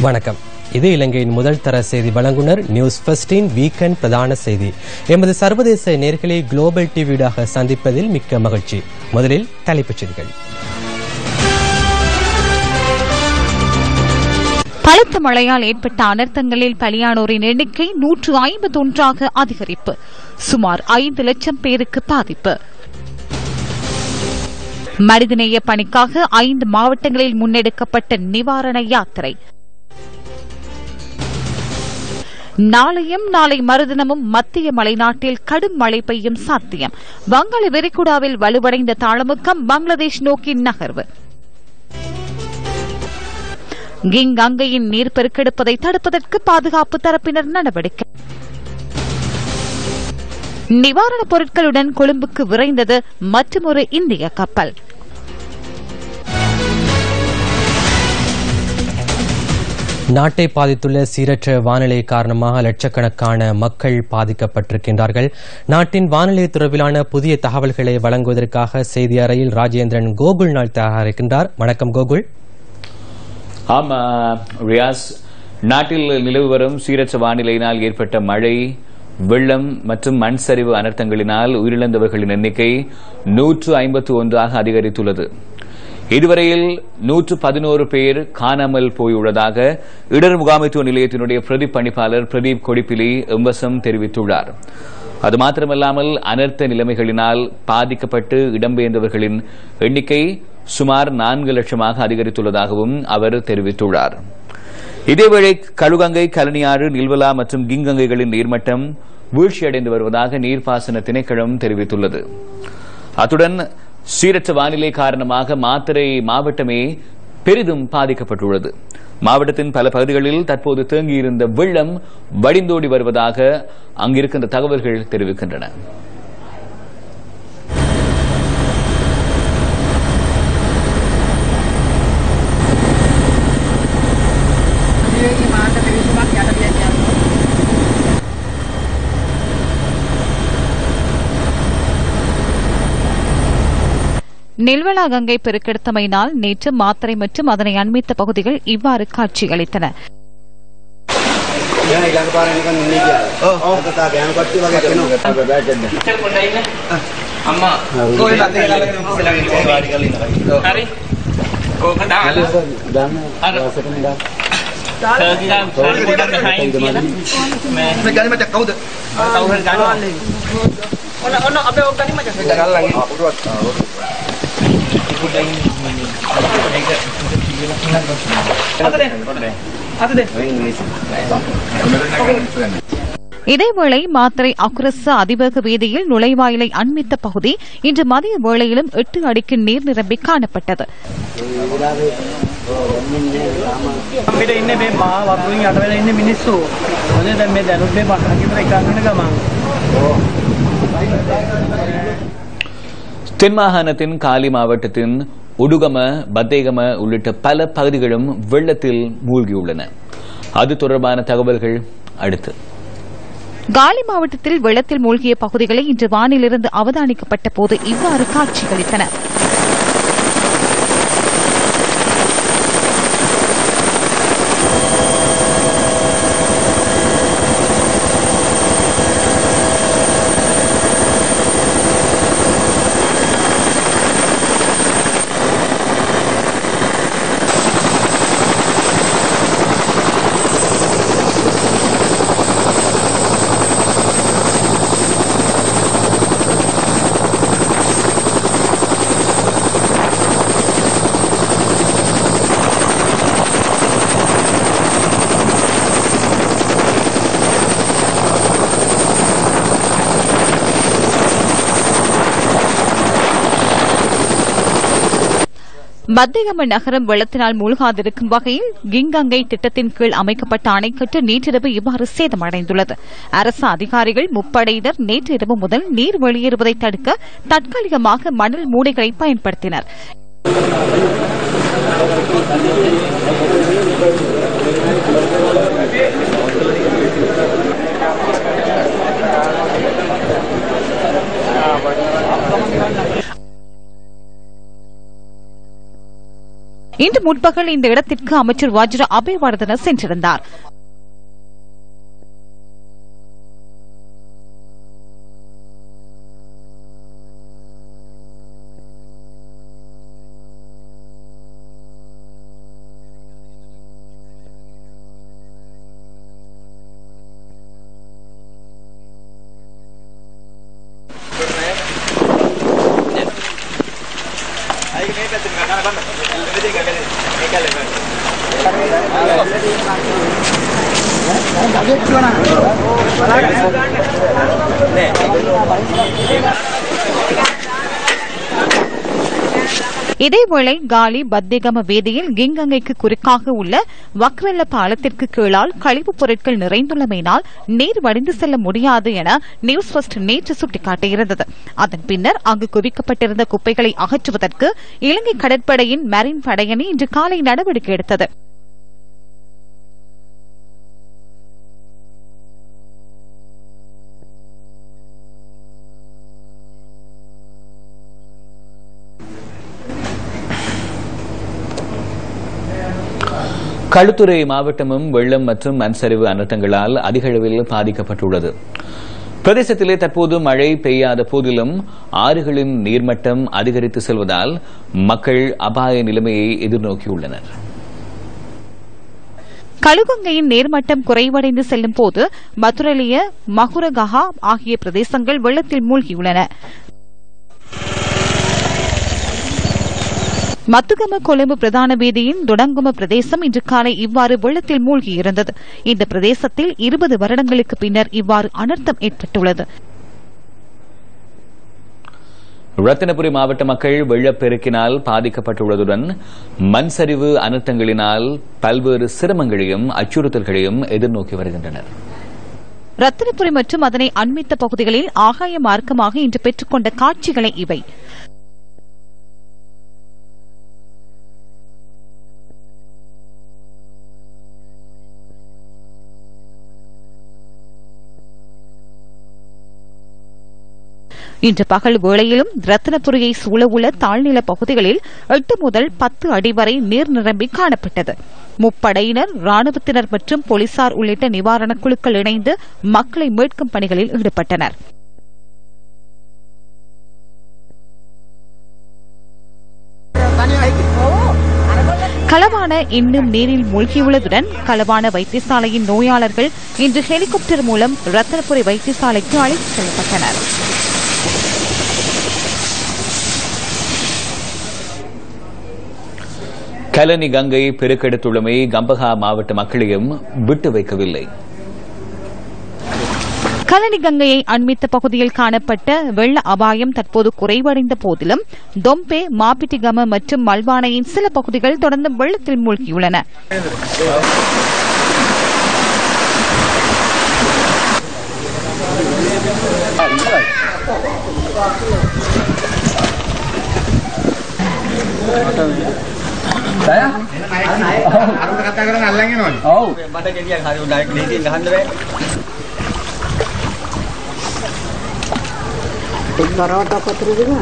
வணக்கம். இது இலங்கையின் முதல் தர செய்தி வழங்குனர் நியூஸ் ஃபர்ஸ்டின் வீக்கெண்ட் பிரதான செய்தி. எமது சர்வதேச நேர்களை குளோபல் டிவியூடாக சந்திப்பதில் மிக்க மகிழ்ச்சி. முதலில் தலைப்புச் செய்திகள். பலத்த மழையால் ஏற்பட்ட அனர்த்தங்களில் பலியானோரின் எண்ணிக்கை 151 அதிகரிப்பு. சுமார் 5 லட்சம் பேருக்கு பாதிப்பு. மனிதநேய பணிக்காக 5 மாவட்டங்களில் முன்னெடுக்கப்பட்ட நிவாரண யாத்திரை. நாளையும் நாளை மறுதினமும் மத்திய மலைநாட்டில் கடும் மழை பெய்யும் சாத்தியம். வங்காள விரிகுடாவில் வலுவடைந்த தாளமுக்கம் பங்களாதேஷ் நோக்கி நகர்வு. கிங்கங்கையின் நீர் பெருக்கெடுப்பதை தடுப்பதற்கு பாதுகாப்பு தரப்பினர் நடவடிக்கை. நிவாரணப் பொருட்களுடன் கொழும்புக்கு விரைந்தது மற்றொரு இந்திய கப்பல். நாட்டை பாதித்துள்ள சீரற்ற வானிலை காரணமாக லட்சக்கணக்கான மக்கள் பாதிக்கப்பட்டிருக்கின்றார்கள். நாட்டின் வானிலை தொடர்பிலான புதிய தகவல்களை வழங்குவதற்காக செய்தி அறையில் ராஜேந்திரன் கோகுல் நாள் தயாரிக்கின்றார். வணக்கம் கோகுல். ஆமா ரியாஸ், நாட்டில் நிலவு வரும் சீரற்ற வானிலையினால் ஏற்பட்ட மழை, வெள்ளம் மற்றும் மண் சரிவு அனர்த்தங்களினால் உயிரிழந்தவர்களின் எண்ணிக்கை 151 அதிகரித்துள்ளது. இதுவரையில் 111 பேர் காணாமல் போயுள்ளதாக இடர் முகாமைத்துவ நிலையத்தினுடைய பிரதி பணிப்பாளர் பிரதீப் கொடிப்பிலி எம்பசம் தெரிவித்துள்ளார். அது மாத்திரமல்லாமல் அனர்த்த நிலைமைகளினால் பாதிக்கப்பட்டு இடம்பெயர்ந்தவர்களின் எண்ணிக்கை சுமார் 4 லட்சமாக அதிகரித்துள்ளதாகவும் அவர் தெரிவித்துள்ளார். இதேவேளை கழுகங்கை, கலனியாறு, நில்வலா மற்றும் கிங்கங்கைகளின் நீர்மட்டம் வீழ்ச்சியடைந்து வருவதாக நீர்ப்பாசன திணைக்களம் தெரிவித்துள்ளது. அத்துடன் சீரற்ற வானிலை காரணமாக மாத்தறை மாவட்டமே பெரிதும் பாதிக்கப்பட்டுள்ளது. மாவட்டத்தின் பல பகுதிகளில் தற்போது தேங்கியிருந்த வெள்ளம் வடிந்தோடி வருவதாக அங்கிருக்கின்ற தகவல்கள் தெரிவிக்கின்றன. நெல்வலா கங்கை பெருக்கெடுத்தமையினால் நேற்று மாத்தறை மற்றும் அதனை அண்மித்த பகுதிகள் இவ்வாறு காட்சியளித்தன. இதேவேளை மாத்தறை அக்குரச அதிவேக வீதியில் நுழைவாயிலை அண்மித்த பகுதி இன்று மதிய வேளையிலும் 8 அடிக்கு நீர் நிரம்பி காணப்பட்டது. தென் மாகாணத்தின் காலி மாவட்டத்தின் உடுகம, பத்தேகம உள்ளிட்ட பல பகுதிகளும் வெள்ளத்தில் மூழ்கியுள்ளன. அது தொடர்பான தகவல்கள் அடுத்து. காலி மாவட்டத்தில் வெள்ளத்தில் மூழ்கிய பகுதிகளை இன்று வானிலிருந்து அவதானிக்கப்பட்ட போது இவ்வாறு காட்சியளித்தன. பத்தேகம நகரம் வெள்ளத்தினால் மூழ்காதிருக்கும் வகையில் கிங்கங்கை திட்டத்தின் கீழ் அமைக்கப்பட்ட அணைக்கட்டு நேற்றிரவு இவ்வாறு சேதமடைந்துள்ளது. அரசு அதிகாரிகள், முப்படையினர் நேற்றிரவு முதல் நீர் வெளியேறுவதை தடுக்க தற்காலிகமாக மணல் மூடைகளை பயன்படுத்தினர். இன்று முற்பகல் இந்த இடத்திற்கு அமைச்சர் வஜ்ர அபேவர்தன சென்றிருந்தார். இதேவேளை காலி பத்தேகம வீதியில் கிங்கங்கைக்கு குறுக்காக உள்ள வக்வெல்ல பாலத்திற்கு கீழால் கழிவுப் பொருட்கள் நிறைந்துள்ளமையினால் நீர் வடிந்து செல்ல முடியாது என நியூஸ் ஃபர்ஸ்ட் நேற்று சுட்டிக்காட்டியிருந்தது. அதன் பின்னர் அங்கு குவிக்கப்பட்டிருந்த குப்பைகளை அகற்றுவதற்கு இலங்கை கடற்படையின் மரீன் படையணி இன்று காலை நடவடிக்கை எடுத்தது. களுத்துறை மாவட்டமும் வெள்ளம் மற்றும் மண்சரிவு அனர்த்தங்களால் அதிக அளவில் பாதிக்கப்பட்டுள்ளது. பிரதேசத்திலே தற்போது மழை பெய்யாத போதிலும் ஆறுகளின் நீர்மட்டம் அதிகரித்து செல்வதால் மக்கள் அபாய நிலைமையை எதிர்நோக்கியுள்ளனர். களுகங்கையின் நீர்மட்டம் குறைவடைந்து செல்லும் போது மதுரலிய மகுரகஹா ஆகிய பிரதேசங்கள் வெள்ளத்தில் மூழ்கியுள்ளன. மத்துகம கொழும்பு பிரதான வீதியின் தொடங்கும பிரதேசம் இன்று காலை இவ்வாறு வெள்ளத்தில் மூழ்கியிருந்தது. இந்த பிரதேசத்தில் 20 வருடங்களுக்கு பின்னர் இவ்வாறு அனர்த்தம் ஏற்பட்டுள்ளது. ரத்தினபுரி மாவட்ட மக்கள் வெள்ளப்பெருக்கினால் பாதிக்கப்பட்டுள்ளதுடன் மண் சரிவு அனர்த்தங்களினால் பல்வேறு சிரமங்களையும் அச்சுறுத்தல்களையும் எதிர்நோக்கி வருகின்றனர். ரத்தினபுரி மற்றும் அதனை அண்மித்த பகுதிகளில் ஆகாய மார்க்கமாக இன்று பெற்றுக்கொண்ட காட்சிகளை இவை. இன்று பகல் வேளையிலும் ரத்தினபுரியை சூழவுள்ள தாழ்நில பகுதிகளில் 8 முதல் 10 அடி வரை நீர் நிரம்பி காணப்பட்டது. முப்படையினர், ராணுவத்தினர் மற்றும் போலீசார் உள்ளிட்ட நிவாரணக் குழுக்கள் இணைந்து மக்களை மீட்கும் பணிகளில் ஈடுபட்டனர். களவான இன்னும் நீரில் மூழ்கியுள்ளதுடன் களவான வைத்தியசாலையின் நோயாளர்கள் இன்று ஹெலிகாப்டர் மூலம் ரத்தினபுரி வைத்தியசாலைக்கு அழைத்துச் செல்லப்பட்டனர். கலனி கங்கை பெருக்கெடுத்துள்ளமை கம்பஹா மாவட்ட மக்களையும் விட்டு வைக்கவில்லை. கலனி கங்கையை அண்மித்த பகுதியில் காணப்பட்ட வெள்ள அபாயம் தற்போது குறைவடைந்த போதிலும் தொம்பே, மாபிட்டிகம மற்றும் மல்வானையின் சில பகுதிகள் தொடர்ந்து வெள்ளத்தில் மூழ்கியுள்ளன. Saya? Harus katakan alangnya non. Oh. Pada jadi yang hari udah kelihatan dah handle. Kalau tak kotor juga.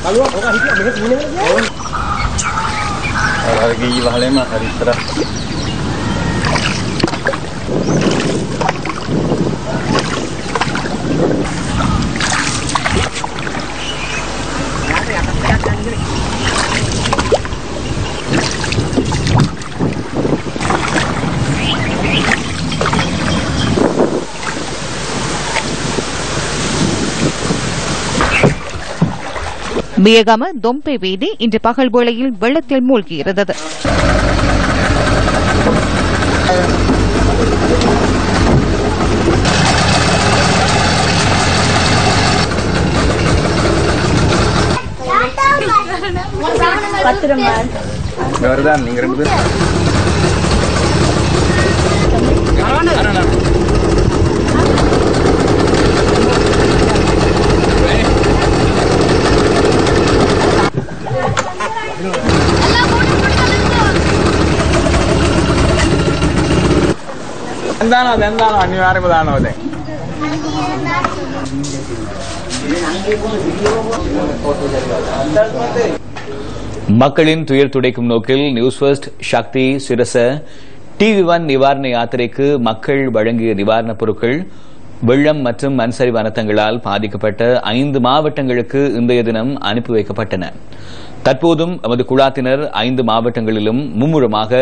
Kalau orang hidup dengan sini aja. Lagi bahalema hari terah. மியகம Dompe வீதி இன்று பகல் வேளையில் வெள்ளத்தில் மூழ்கியிருந்தது. நீங்க ரெண்டு பேரும் എന്താണോ അതെന്താണോ അനിവാര്യതാണോ അതെ மக்களின் துயர் துடைக்கும் நோக்கில் நியூஸ் ஃபர்ஸ்ட் சக்தி சிரச TV1 நிவாரண யாத்திரைக்கு மக்கள் வழங்கிய நிவாரணப் பொருட்கள் வெள்ளம் மற்றும் மண்சரிவு அனர்த்தங்களால் பாதிக்கப்பட்ட 5 மாவட்டங்களுக்கு இன்றைய தினம் அனுப்பி வைக்கப்பட்டன. தற்போதும் எமது குழாத்தினர் 5 மாவட்டங்களிலும் மும்முரமாக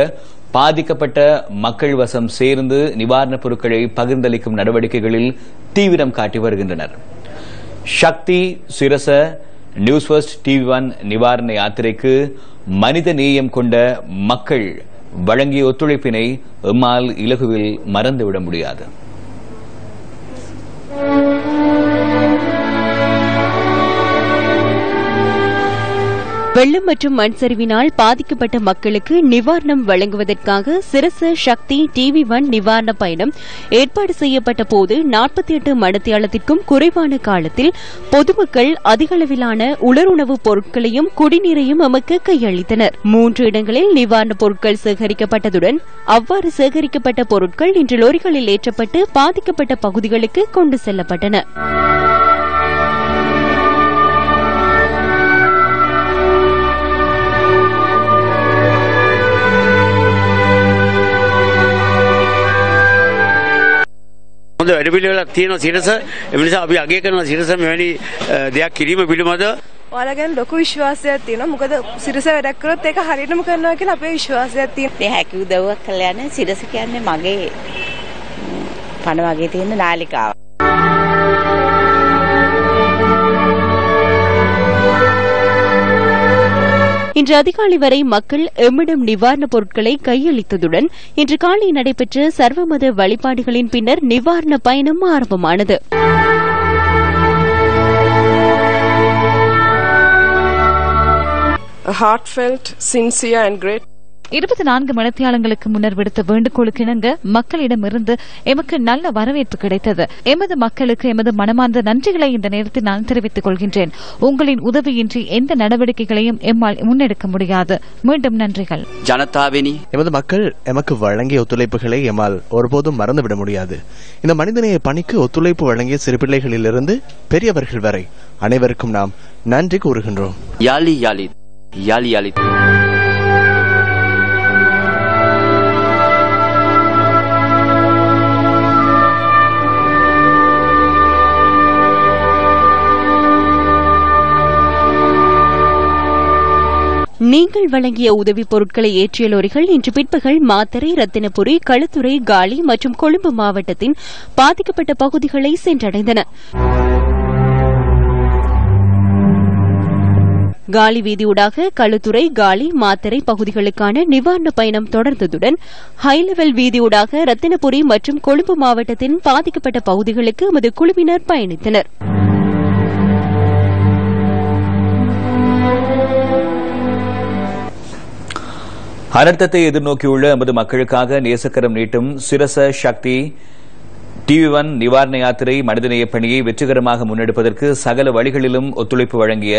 பாதிக்கப்பட்ட மக்கள் வசம் சேர்ந்து நிவாரணப் பொருட்களை பகிர்ந்தளிக்கும் நடவடிக்கைகளில் தீவிரம் காட்டி வருகின்றனர். சக்தி சிரச நியூஸ் ஃபர்ஸ்ட் TV1 நிவாரண யாத்திரைக்கு மனித நேயம் கொண்ட மக்கள் வழங்கிய ஒத்துழைப்பினை எம்மால் இலகுவில் மறந்துவிட முடியாது. வெள்ளம் மற்றும் மண் சரிவினால் பாதிக்கப்பட்ட மக்களுக்கு நிவாரணம் வழங்குவதற்காக சிரச சக்தி TV1 நிவாரண பயணம் ஏற்பாடு செய்யப்பட்ட போது 48 மணித்தியாலத்திற்கும் குறைவான காலத்தில் பொதுமக்கள் அதிகளவிலான உலருணவுப் பொருட்களையும் குடிநீரையும் எமக்கு கையளித்தனர். 3 இடங்களில் நிவாரணப் பொருட்கள் சேகரிக்கப்பட்டதுடன் அவ்வாறு சேகரிக்கப்பட்ட பொருட்கள் இன்று லோரிகளில் ஏற்றப்பட்டு பாதிக்கப்பட்ட பகுதிகளுக்கு கொண்டு செல்லப்பட்டன. හොඳ වැඩපිළිවෙලක් තියෙනවා සිරස. ඒ නිසා අපි අගය කරනවා සිරස මෙවැනි දෙයක් කිරීම පිළිබඳව. ඔයාලා ගැන ලොකු විශ්වාසයක් තියෙනවා. මොකද සිරස වැඩක් කරොත් ඒක හරියටම කරනවා කියලා අපේ විශ්වාසයක් තියෙනවා. මේ හැකි උදව්වක් කළා යන්නේ සිරස කියන්නේ මගේ පණ වගේ තියෙන නාලිකාව. இன்று அதிகாலை வரை மக்கள் எம்மிடம் நிவாரணப் பொருட்களை கையளித்ததுடன் இன்று காலை நடைபெற்ற சர்வமத வழிபாடுகளின் பின்னர் நிவாரண பயணம் ஆரம்பமானது. A heartfelt, sincere and great 24 மணித்தியாலங்களுக்கு முன்னர் விடுத்த வேண்டுகோளுக்கு இணங்க மக்களிடமிருந்து எமக்கு நல்ல வரவேற்பு கிடைத்தது. எமது மக்களுக்கு எமது மனமார்ந்த நன்றிகளை இந்த நேரத்தில் நான் தெரிவித்துக் கொள்கின்றேன். உங்களின் உதவியின்றி எந்த நடவடிக்கைகளையும் எம்மால் முன்னெடுக்க முடியாது. மீண்டும் நன்றிகள். ජනතාවෙනි எமது மக்கள் எமக்கு வழங்கிய ஒத்துழைப்புகளை எம்மால் ஒருபோதும் மறந்துவிட முடியாது. இந்த மனிதநேய பணிக்கு ஒத்துழைப்பு வழங்கிய சிறுபிள்ளைகளிலிருந்து பெரியவர்கள் வரை அனைவருக்கும் நாம் நன்றி கூறுகின்றோம். යාලි යාලි යාලි යාලි நீங்கள் வழங்கிய உதவிப் பொருட்களை ஏற்றிய லோரிகள் இன்று பிற்பகல் மாத்தறை, ரத்தினபுரி, களுத்துறை, காலி மற்றும் கொழும்பு மாவட்டத்தின் பாதிக்கப்பட்ட பகுதிகளை சென்றடைந்தன. காலி வீதியூடாக களுத்துறை, காலி, மாத்தறை பகுதிகளுக்கான நிவாரண பயணம் தொடர்ந்ததுடன் ஹைலெவல் வீதியூடாக ரத்தினபுரி மற்றும் கொழும்பு மாவட்டத்தின் பாதிக்கப்பட்ட பகுதிகளுக்கு எமது குழுவினர் பயணித்தனர். அனர்த்தத்தை எதிர்நோக்கியுள்ள எமது மக்களுக்காக நேசக்கரம் நீட்டும் சிரச சக்தி TV1 நிவாரண யாத்திரை மனிதநேய பணியை வெற்றிகரமாக முன்னெடுப்பதற்கு சகல வழிகளிலும் ஒத்துழைப்பு வழங்கிய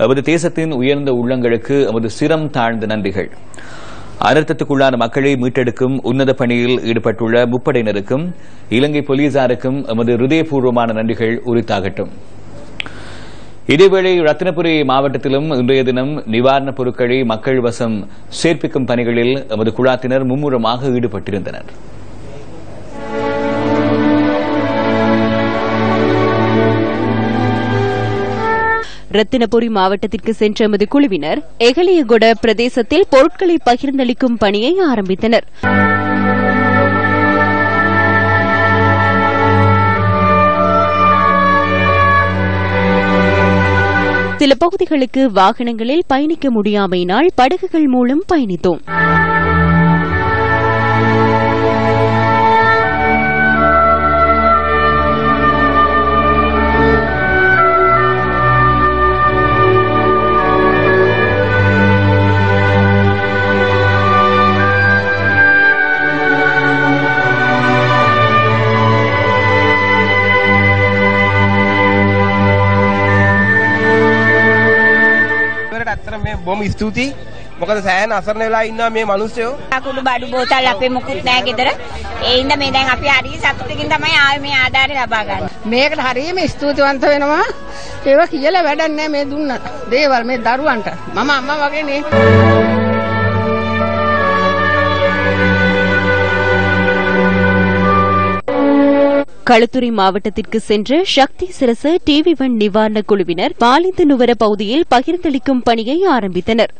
எமது தேசத்தின் உயர்ந்த உள்ளங்களுக்கு எமது சிரம் தாழ்ந்த நன்றிகள். அனர்த்தத்துக்குள்ளான மக்களை மீட்டெடுக்கும் உன்னத பணியில் ஈடுபட்டுள்ள முப்படையினருக்கும் இலங்கை போலீசாருக்கும் எமது ஹிருதயபூர்வமான நன்றிகள் உரித்தாகட்டும். இதேவேளை ரத்தினபுரி மாவட்டத்திலும் இன்றைய தினம் நிவாரணப் பொருட்களை மக்கள் வசம் சேர்ப்பிக்கும் பணிகளில் எமது குழாத்தினர் மும்முரமாக ஈடுபட்டிருந்தனர். ரத்தினபுரி மாவட்டத்திற்கு சென்ற எமது குழுவினர் எகலியகொட பிரதேசத்தில் பொருட்களை பகிர்ந்தளிக்கும் பணியை ஆரம்பித்தனர். சில பகுதிகளுக்கு வாகனங்களில் பயணிக்க முடியாமையினால் படகுகள் மூலம் பயணித்தோம். ඇත්තට මේ බොම බොහොම ස්තුතියි. මොකද සෑහෙන අසරණ වෙලා ඉන්නවා මේ මිනිස්සුયો. අකුඩු බඩු බෝතල් අපේ මොකුත් නැහැ ගෙදර. ඒ හින්දා මේ දැන් අපි හරිය සතුටකින් තමයි ආවේ මේ ආධාරය ලබා ගන්න. මේකට හරියම ස්තුතිවන්ත වෙනවා. ඒවා කියලා වැඩක් නැහැ මේ දුන්න දේවල් මේ දරුවන්ට. මම අම්මා වගේනේ. களுத்துறை மாவட்டத்திற்கு சென்ற சக்தி சிரச டிவி1 நிவாரண குழுவினர் பாலிந்து நுவர பகுதியில் பகிர்ந்தளிக்கும் பணியை ஆரம்பித்தனர்.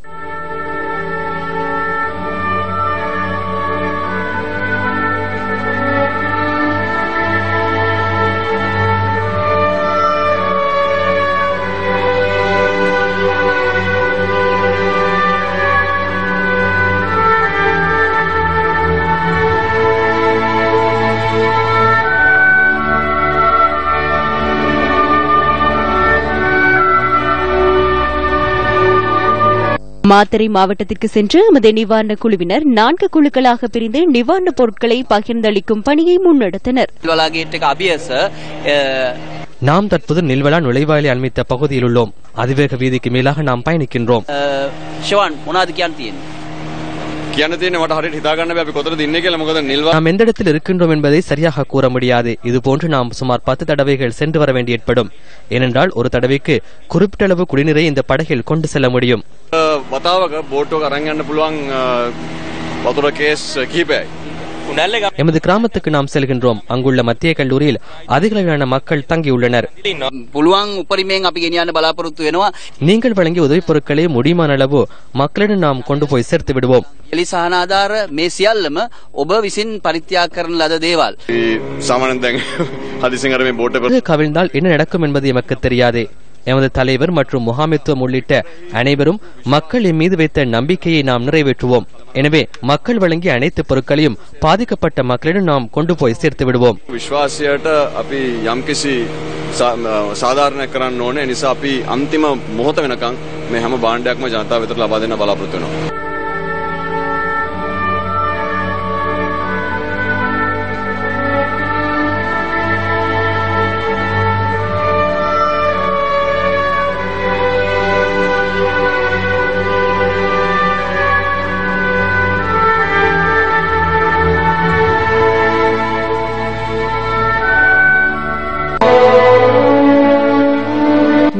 மாத்தறை மாவட்டத்திற்கு சென்று எமது நிவாரண குழுவினர் 4 குழுக்களாக பிரிந்து நிவாரணப் பொருட்களை பகிர்ந்தளிக்கும் பணியை முன்னெடுத்தனர். நாம் தற்போது நில்வலா நுழைவாயிலை அண்மித்த பகுதியில் உள்ளோம். அதிவேக வீதிக்கு மேலாக நாம் பயணிக்கின்றோம். நாம் எந்த இடத்தில் இருக்கின்றோம் என்பதை சரியாக கூற முடியாது. இதுபோன்று நாம் சுமார் 10 தடவைகள் சென்று வர வேண்டி ஏற்படும். ஏனென்றால் ஒரு தடவைக்கு குறிப்பிட்ட அளவு குடிநீரை இந்த படகில் கொண்டு செல்ல முடியும். எமது கிராமத்துக்கு நாம் செல்கின்றோம். அங்குள்ள மத்திய கல்லூரியில் அதிக அளவிலான மக்கள் தங்கியுள்ளனர். நீங்கள் வழங்கிய உதவிப் பொருட்களை முடியுமான அளவு மக்களிடம் நாம் கொண்டு போய் சேர்த்து விடுவோம். கவிழ்ந்தால் என்ன நடக்கும் என்பது எமக்கு தெரியாது. எமது தலைவர் மற்றும் முகாமைத்துவம் உள்ளிட்ட அனைவரும் மக்கள் மீது வைத்த நம்பிக்கையை நாம் நிறைவேற்றுவோம். எனவே மக்கள் வழங்கிய அனைத்து பொருட்களையும் பாதிக்கப்பட்ட மக்களிடம் நாம் கொண்டு போய் சேர்த்து விடுவோம். සාධාරණ කරන්න ඕනේ. නිසා අපි අන්තිම මොහොත වෙනකන් මේ හැම භාණ්ඩයක්ම ජනතාව වෙතට ලබා දෙන්න බලාපොරොත්තු වෙනවා.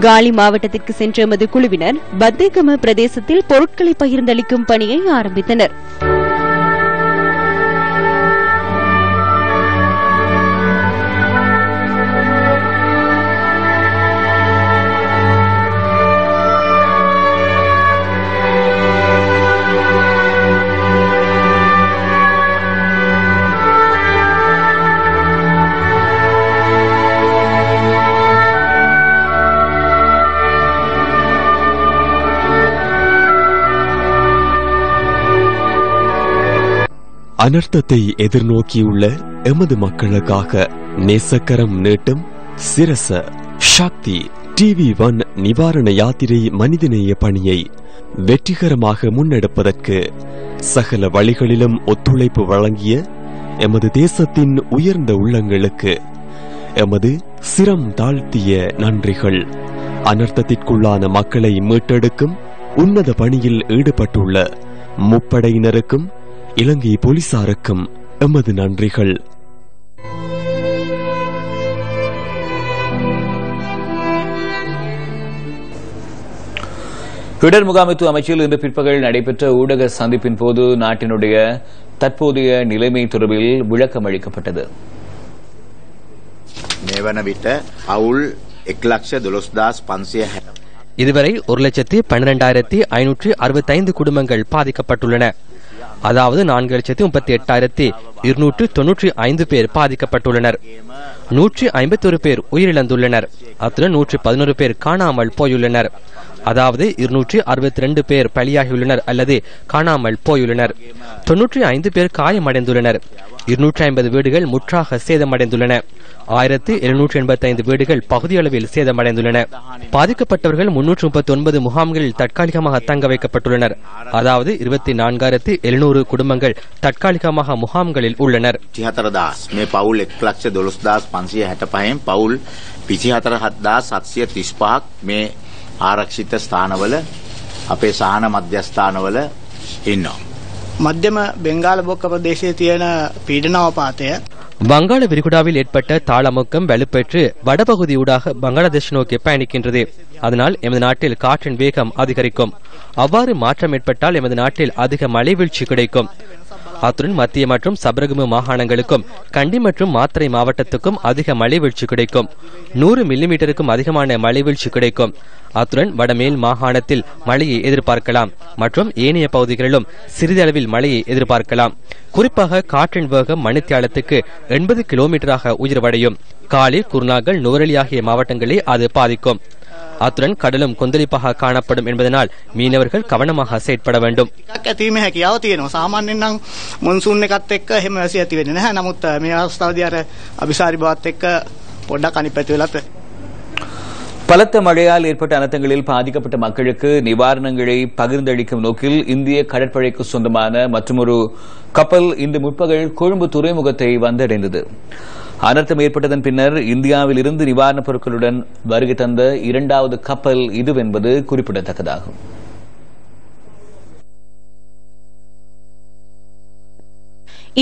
காலி மாவட்டத்திற்கு சென்ற எமது குழுவினர் பத்தேகம பிரதேசத்தில் பொருட்களை பகிர்ந்தளிக்கும் பணியை ஆரம்பித்தனர். அனர்த்தத்தை எதிர்நோக்கியுள்ள எமது மக்களுக்காக நேசக்கரம் நீட்டும் சிரச சக்தி டிவி1 நிவாரண யாத்திரை மனிதநேய பணியை வெற்றிகரமாக முன்னெடுப்பதற்கு சகல வழிகளிலும் ஒத்துழைப்பு வழங்கிய எமது தேசத்தின் உயர்ந்த உள்ளங்களுக்கு எமது சிரம் தாழ்த்திய நன்றிகள். அனர்த்தத்திற்குள்ளான மக்களை மீட்டெடுக்கும் உன்னத பணியில் ஈடுபட்டுள்ள முப்படையினருக்கும் இலங்கை போலீசாருக்கும் எமது நன்றிகள். இடர் முகாமைத்துவ அமைச்சில் இன்று பிற்பகல் நடைபெற்ற ஊடக சந்திப்பின் போது நாட்டினுடைய தற்போதைய நிலைமை தொடர்பில் விளக்கம் அளிக்கப்பட்டது. இதுவரை 1,12,565 குடும்பங்கள் பாதிக்கப்பட்டுள்ளன. அதாவது 4,38,295 பேர் பாதிக்கப்பட்டுள்ளனர். 151 பேர் உயிரிழந்துள்ளனர். அத்துடன் 111 பேர் காணாமல் போயுள்ளனர். அதாவது 262 பேர் பலியாகியுள்ளனர் அல்லது காணாமல் போயுள்ளனர். 95 பேர் காயமடைந்துள்ளனர். 250 வீடுகள் முற்றாக சேதமடைந்துள்ளன. 1785 வீடுகள் பகுதியளவில் சேதமடைந்துள்ளன. பாதிக்கப்பட்டவர்கள் 339 முகாம்களில் தற்காலிகமாக தங்க வைக்கப்பட்டுள்ளனர். அதாவது 24,700 குடும்பங்கள் தற்காலிகமாக முகாம்களில் உள்ளனர். 1,12,565 පවුල් 24,735ක් මේ ආරක්ෂිත ස්ථානවල අපේ සහන මධ්‍යස්ථානවල ඉන්නවා. මධ්‍යම බෙන්ගාල බොක්ක ප්‍රදේශයේ තියෙන පීඩනාවපාතය வங்காள விரிகுடாவில் ஏற்பட்ட தாளமுக்கம் வலுப்பெற்று வடபகுதியூடாக பங்களாதேஷ் நோக்கி பயணிக்கின்றது. அதனால் எமது நாட்டில் காற்றின் வேகம் அதிகரிக்கும். அவ்வாறு மாற்றம் ஏற்பட்டால் எமது நாட்டில் அதிக மழை வீழ்ச்சி கிடைக்கும். அத்துடன் மத்திய மற்றும் சபரகமு மாகாணங்களுக்கும் கண்டி மற்றும் மாத்தறை மாவட்டத்துக்கும் அதிக மழை வீழ்ச்சி கிடைக்கும். 100 மில்லிமீட்டருக்கும் அதிகமான மழை வீழ்ச்சி கிடைக்கும். அத்துடன் வடமேல் மாகாணத்தில் மழையை எதிர்பார்க்கலாம் மற்றும் ஏனைய பகுதிகளிலும் சிறிதளவில் மழையை எதிர்பார்க்கலாம். குறிப்பாக காற்றின் வேகம் மணித்தியாலத்துக்கு 80 கிலோமீட்டராக உயர்வடையும். காலி, குர்நாகல், நுவரெலி ஆகிய மாவட்டங்களை அது பாதிக்கும். அத்துடன் கடலும் கொந்தளிப்பாக காணப்படும் என்பதனால் மீனவர்கள் கவனமாக செயற்பட வேண்டும். ඇතිවීමේ හැකියාව තියෙනවා. සාමාන්‍යයෙන් නම් මොන්සූන් එකත් එක්ක එහෙම වැසි ඇති වෙන්නේ නැහැ. නමුත් මේ අවස්ථාවේදී අර අபிசாரி බවත් එක්ක පොඩ්ඩක් අනිත් පැති වෙලත් பலத்த மழையால் ஏற்பட்ட அனர்த்தங்களில் பாதிக்கப்பட்ட மக்களுக்கு நிவாரணங்களை பகிர்ந்தளிக்கும் நோக்கில் இந்திய கடற்படைக்கு சொந்தமான மற்றொரு கப்பல் இன்று முற்பகல் கொழும்பு துறைமுகத்தை வந்தடைந்தது. அனர்த்தம் ஏற்பட்டதன் பின்னர் இந்தியாவில் இருந்து நிவாரணப் பொருட்களுடன் வருகை தந்த இரண்டாவது கப்பல் இதுவென்பது குறிப்பிடத்தக்கதாகும்.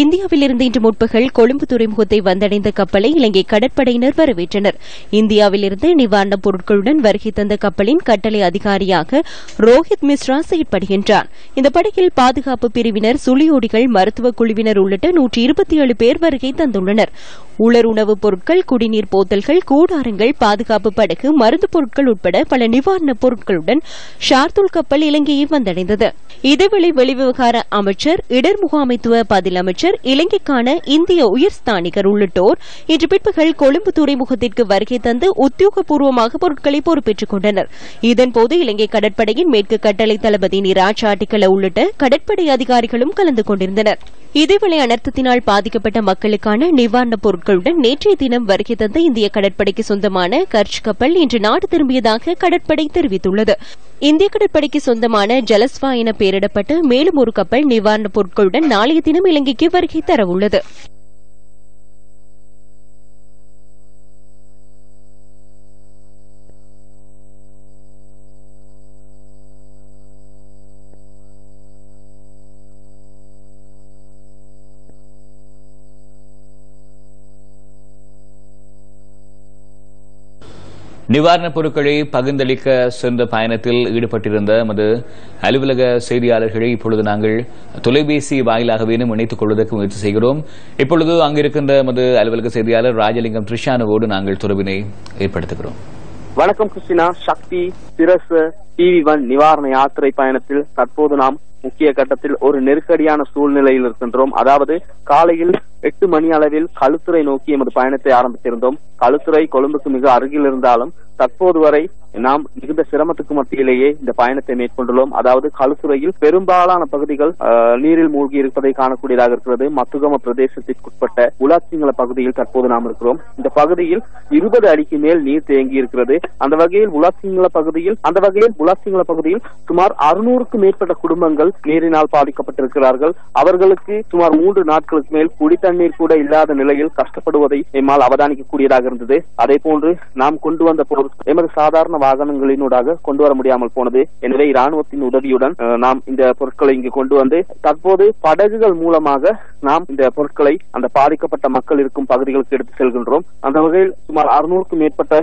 இந்தியாவிலிருந்து இன்று முற்பகல் கொழும்பு துறைமுகத்தை வந்தடைந்த கப்பலை இலங்கை கடற்படையினர் வரவேற்றனர். இந்தியாவிலிருந்து நிவாரணப் பொருட்களுடன் வருகை தந்த கப்பலின் கட்டளை அதிகாரியாக ரோஹித் மிஸ்ரா செயற்படுகின்றார். இந்த படகில் பாதுகாப்பு பிரிவினர், சுழியோடிகள், மருத்துவ குழுவினர் உள்ளிட்ட 127 பேர் வருகை தந்துள்ளனர். உலர் உணவுப் பொருட்கள், குடிநீர் போத்தல்கள், கூடாரங்கள், பாதுகாப்பு படகு, மருந்து பொருட்கள் உட்பட பல நிவாரணப் பொருட்களுடன் ஷார்துல் கப்பல் இலங்கையை வந்தடைந்தது. இதேவேளை வெளிவிவகார அமைச்சர், இடர் முகாமைத்துவ பதில் அமைச்சர், இலங்கைக்கான இந்திய உயர்ஸ்தானிகர் உள்ளிட்டோர் இன்று பிற்பகல் கொழும்பு துறைமுகத்திற்கு வருகை தந்து உத்தியோகபூர்வமாக பொருட்களை பொறுப்பேற்றுக் கொண்டனர். இதன்போது இலங்கை கடற்படையின் மேற்கு கட்டளை தளபதி நிராஜ் ஆட்டிக்கல உள்ளிட்ட கடற்படை அதிகாரிகளும் கலந்து கொண்டிருந்தனர். இதேவேளை அனர்த்தத்தினால் பாதிக்கப்பட்ட மக்களுக்கான நிவாரணப் பொருட்களுடன் நேற்றைய தினம் வருகை தந்த இந்திய கடற்படைக்கு சொந்தமான கர்ச் கப்பல் இன்று நாடு திரும்பியதாக கடற்படை தெரிவித்துள்ளது. இந்திய கடற்படைக்கு சொந்தமான ஜலஸ்வா என பெயரிடப்பட்ட மேலும் ஒரு கப்பல் நிவாரணப் பொருட்களுடன் நாளைய தினம் இலங்கைக்கு வருகை தரவுள்ளது. நிவாரணப் பொருட்களை பகிர்ந்தளிக்க சென்ற பயணத்தில் ஈடுபட்டிருந்த நமது அலுவலக செய்தியாளர்களை இப்பொழுது நாங்கள் தொலைபேசி வாயிலாகவேனும் இணைத்துக் கொள்வதற்கு முயற்சி செய்கிறோம். இப்பொழுது அங்கிருக்கின்ற நமது அலுவலக செய்தியாளர் ராஜலிங்கம் த்ரிஷானுவோடு நாங்கள் தொடர்பினை ஏற்படுத்துகிறோம். வணக்கம் கிருஷ்ணா. சக்தி சிரஸ் TV1 நிவாரண யாத்திரை பயணத்தில் தற்போது நாம் முக்கிய கட்டத்தில் ஒரு நெருக்கடியான சூழ்நிலையில் இருக்கின்றோம். அதாவது காலையில் 8 மணி அளவில் களுத்துறை நோக்கி எமது பயணத்தை ஆரம்பித்திருந்தோம். களுத்துறை கொழும்புக்கு மிக அருகில் இருந்தாலும் தற்போது வரை நாம் மிகுந்த சிரமத்துக்கு மத்தியிலேயே இந்த பயணத்தை மேற்கொண்டுள்ளோம். அதாவது களுத்துறையில் பெரும்பாலான பகுதிகள் நீரில் மூழ்கி இருப்பதை காணக்கூடியதாக இருக்கிறது. மத்துகம பிரதேசத்திற்குட்பட்ட உலாச்சிங்கள பகுதியில் தற்போது நாம் இருக்கிறோம். இந்த பகுதியில் 20 அடிக்கு மேல் நீர் தேங்கி இருக்கிறது. அந்த வகையில் உலாச்சிங்கள பகுதியில் சுமார் 600க்கும் மேற்பட்ட குடும்பங்கள் நீரினால் பாதிக்கப்பட்டிருக்கிறார்கள். அவர்களுக்கு சுமார் 3 நாட்களுக்கு மேல் குடித்தண்ணீர் கூட இல்லாத நிலையில் கஷ்டப்படுவதை எம்மால் அவதானிக்கக்கூடியதாக இருந்தது. அதே போன்று நாம் கொண்டு வந்த பொருட்கள் எமது சாதாரண வாகனங்களினூடாக கொண்டு வர முடியாமல் போனது. எனவே இராணுவத்தின் உதவியுடன் நாம் இந்த பொருட்களை இங்கு கொண்டு வந்து தற்போது படகுகள் மூலமாக நாம் இந்த பொருட்களை அந்த பாதிக்கப்பட்ட மக்கள் இருக்கும் பகுதிகளுக்கு எடுத்து செல்கின்றோம். அந்த வகையில் சுமார் 600க்கும் மேற்பட்ட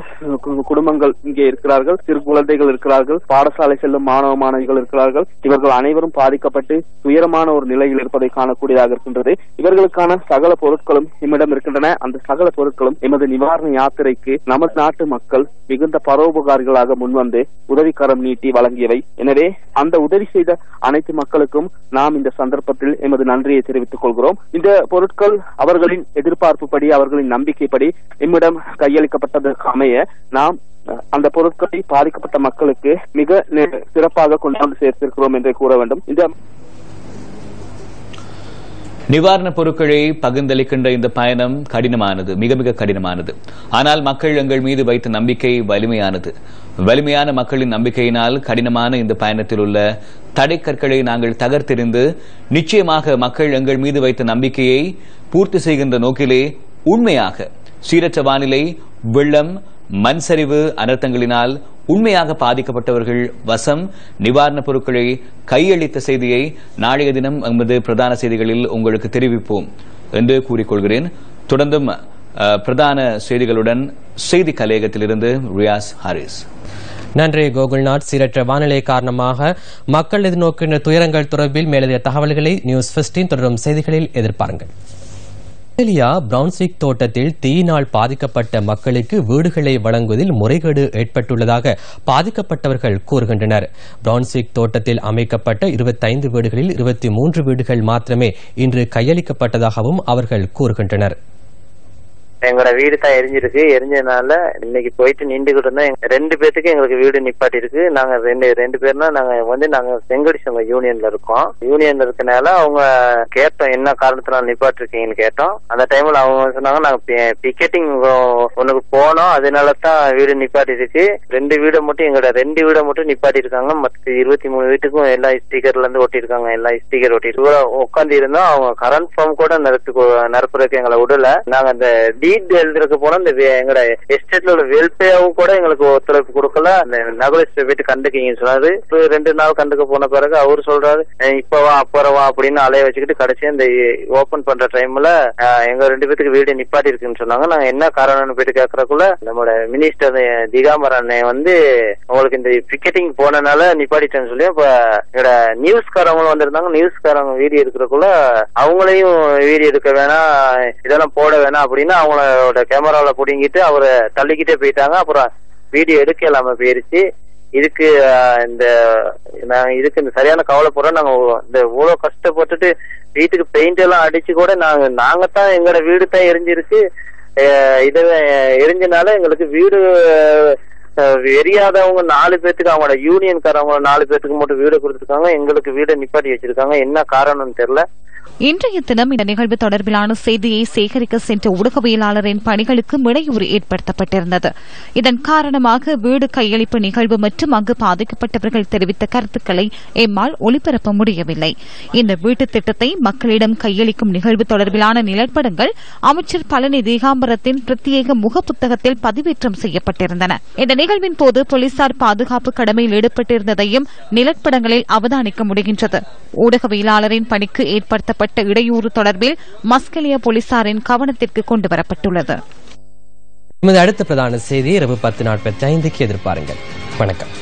குடும்பங்கள் இங்கே இருக்கிறார்கள். சிறு குழந்தைகள் இருக்கிறார்கள். பாடசாலை செல்லும் மாணவ மாணவிகள் இருக்கிறார்கள். இவர்கள் அனைவரும் பாதிக்கப்பட்டு துயரமான ஒரு நிலையில் இருப்பதை காணக்கூடியதாக இருக்கின்றது. இவர்களுக்கான சகல பொருட்களும் நம்மிடம் இருக்கின்றன. அந்த சகல பொருட்களும் எமது நிவாரண யாத்திரைக்கு நமது நாட்டு மக்கள் மிகுந்த பரோபகாரிகளாக முன்வந்து உதவிக்கரம் நீட்டி வழங்கியவை. எனவே அந்த உதவி செய்த அனைத்து மக்களுக்கும் நாம் இந்த சந்தர்ப்பத்தில் எமது நன்றியை தெரிவித்துக் கொள்கிறோம். இந்த பொருட்கள் அவர்களின் எதிர்பார்ப்புப்படி, அவர்களின் நம்பிக்கைப்படி எம்மிடம் கையளிக்கப்பட்டதற்கு அமைய நாம் அந்த பொருட்களை பாதிக்கப்பட்ட மக்களுக்கு மிக சிறப்பாக கொண்டு வந்து சேர்த்திருக்கிறோம் என்றே கூற வேண்டும். இந்த நிவாரணப் பொருட்களை பகிர்ந்தளிக்கின்ற இந்த பயணம் கடினமானது, மிக மிக கடினமானது. ஆனால் மக்கள் எங்கள் மீது வைத்த நம்பிக்கை வலிமையானது. வலிமையான மக்களின் நம்பிக்கையினால் கடினமான இந்த பயணத்தில் உள்ள தடைக்கற்களை நாங்கள் தகர்த்தெறிந்து நிச்சயமாக மக்கள் எங்கள் மீது வைத்த நம்பிக்கையை பூர்த்தி செய்கின்ற நோக்கிலே உண்மையாக சீரற்ற வானிலை, வெள்ளம், மண் சரிவு அனர்த்தங்களினால் உண்மையாக பாதிக்கப்பட்டவர்கள் வசம் நிவாரணப் பொருட்களை கையளித்த செய்தியை நாளைய தினம் எமது பிரதான செய்திகளில் உங்களுக்கு தெரிவிப்போம் என்று கூறிக்கொள்கிறேன். தொடர்ந்தும் பிரதான செய்திகளுடன் செய்தி கலையகத்திலிருந்து ரியாஸ் ஹாரிஸ். நன்றி கோகுல்நாத். சீரற்ற வானிலை காரணமாக மக்கள் எதிர்நோக்கின்ற துயரங்கள் தொடர்பில் மேலதிக தகவல்களை நியூஸ் 15 தொடரும் செய்திகளில் எதிர்பாருங்கள். ஆஸ்திரேலியா பிரவுன்ஸ்விக் தோட்டத்தில் தீயினால் பாதிக்கப்பட்ட மக்களுக்கு வீடுகளை வழங்குவதில் முறைகேடு ஏற்பட்டுள்ளதாக பாதிக்கப்பட்டவர்கள் கூறுகின்றனர். பிரவுன்ஸ்விக் தோட்டத்தில் அமைக்கப்பட்ட 25 வீடுகளில் 23 வீடுகள் மாத்திரமே இன்று கையளிக்கப்பட்டதாகவும் அவர்கள் கூறுகின்றனர். எங்களோட வீடு தான் எரிஞ்சிருக்கு. எரிஞ்சதுனால இன்னைக்கு போயிட்டு நின்றுகிட்டு இருந்தோம். 2 பேருக்கு எங்களுக்கு வீடு நிப்பாட்டி இருக்கு. நாங்க ரெண்டு பேர்னா நாங்க செங்கடிச்சவங்க யூனியன்ல இருக்கோம். யூனியன்ல இருக்கனால அவங்க கேட்டோம் என்ன காரணத்தினால நிப்பாட்டிருக்கீங்கன்னு கேட்டோம். அந்த டைம்ல அவங்க சொன்னாங்க நாங்க பிக்கெட்டிங் ஒண்ணுக்கு போனோம், அதனாலதான் வீடு நிப்பாட்டி இருக்கு. 2 வீடை மட்டும் எங்களோட 2 வீடை மட்டும் நிப்பாட்டி இருக்காங்க. மற்ற 23 வீட்டுக்கும் எல்லா ஸ்பீக்கர்ல இருந்து ஒட்டி இருக்காங்க. எல்லா ஸ்பீக்கர் ஒட்டி உட்காந்து இருந்தோம். அவங்க கரண்ட் ஃபார்ம் கூட நிரப்புறதுக்கு எங்களை விடல. நாங்க அந்த எழுதுறதுக்கு போனா இந்த எங்களோட எஸ்டேட்ல உள்ள வெல்ஃபேரும் கூட எங்களுக்கு ஒத்துழைப்பு கொடுக்கல. அந்த நகரத்தை போயிட்டு கண்டுக்கீங்கன்னு சொன்னாரு. 2 நாள் கண்டுக்க போன பிறகு அவரு சொல்றாரு இப்பவா அப்புறவா அப்படின்னு அலைய வச்சுக்கிட்டு கடைசி இந்த ஓபன் பண்ற டைம்ல எங்க 2 பேருக்கு வீடு நிப்பாட்டி இருக்குன்னு சொன்னாங்க. நாங்க என்ன காரணம்னு போயிட்டு கேட்கறதுக்குள்ள நம்மளோட மினிஸ்டர் திகாம்பரம் அண்ணே உங்களுக்கு இந்த பிக்கெட்டிங் போனனால நிப்பாட்டிட்டேன்னு சொல்லி இப்ப எங்களோட நியூஸ்காரவங்க வந்திருந்தாங்க. நியூஸ்காரவங்க வீடியோ எடுக்கிறதுக்குள்ள அவங்களையும் வீடியோ எடுக்க வேணாம், இதெல்லாம் போட வேணாம் அப்படின்னு அவங்களோட கேமராவில புடிங்கிட்டு அவரை தள்ளிக்கிட்டே போயிட்டாங்க. அப்புறம் வீடியோ எடுக்க இல்லாம போயிருச்சு. இதுக்கு இந்த சரியான கவலைப்படுறோம். நாங்க இந்த இவ்வளவு கஷ்டப்பட்டுட்டு வீட்டுக்கு பெயிண்ட் எல்லாம் அடிச்சு கூட நாங்க தான் எங்களோட வீடு தான் எரிஞ்சிருக்கு. இத எரிஞ்சனால எங்களுக்கு வீடு எரியாதவங்க 4 பேத்துக்கு அவங்களோட யூனியன்காரவங்க 4 பேத்துக்கு மட்டும் வீடு கொடுத்துருக்காங்க. எங்களுக்கு வீடை நிப்பாட்டி வச்சிருக்காங்க. என்ன காரணம்னு தெரியல. இன்றைய தினம் இந்த நிகழ்வு தொடர்பிலான செய்தியை சேகரிக்க சென்ற ஊடகவியலாளரின் பணிகளுக்கு இடையூறு ஏற்படுத்தப்பட்டிருந்தது. இதன் காரணமாக வீடு கையளிப்பு நிகழ்வு மற்றும் அங்கு பாதிக்கப்பட்டவர்கள் தெரிவித்த கருத்துக்களை எம்மால் ஒளிபரப்ப முடியவில்லை. இந்த வீட்டுத் திட்டத்தை மக்களிடம் கையளிக்கும் நிகழ்வு தொடர்பிலான நிலப்படங்கள் அமைச்சர் பழனி திகாம்பரத்தின் பிரத்யேக முகப்புத்தகத்தில் பதிவேற்றம் செய்யப்பட்டிருந்தன. இந்த நிகழ்வின் போது போலீசார் பாதுகாப்பு கடமையில் ஈடுபட்டிருந்ததையும் நிலப்படங்களில் அவதானிக்க முடிகின்றது. ஊடகவியலாளரின் பணிக்கு ஏற்படுத்தப்பட்ட இடையூறு தொடர்பில் மஸ்கெலியா போலீசாரின் கவனத்திற்கு கொண்டுவரப்பட்டுள்ளது. அடுத்த பிரதான செய்தி இரவு 10:45 எதிர்பாருங்கள். வணக்கம்.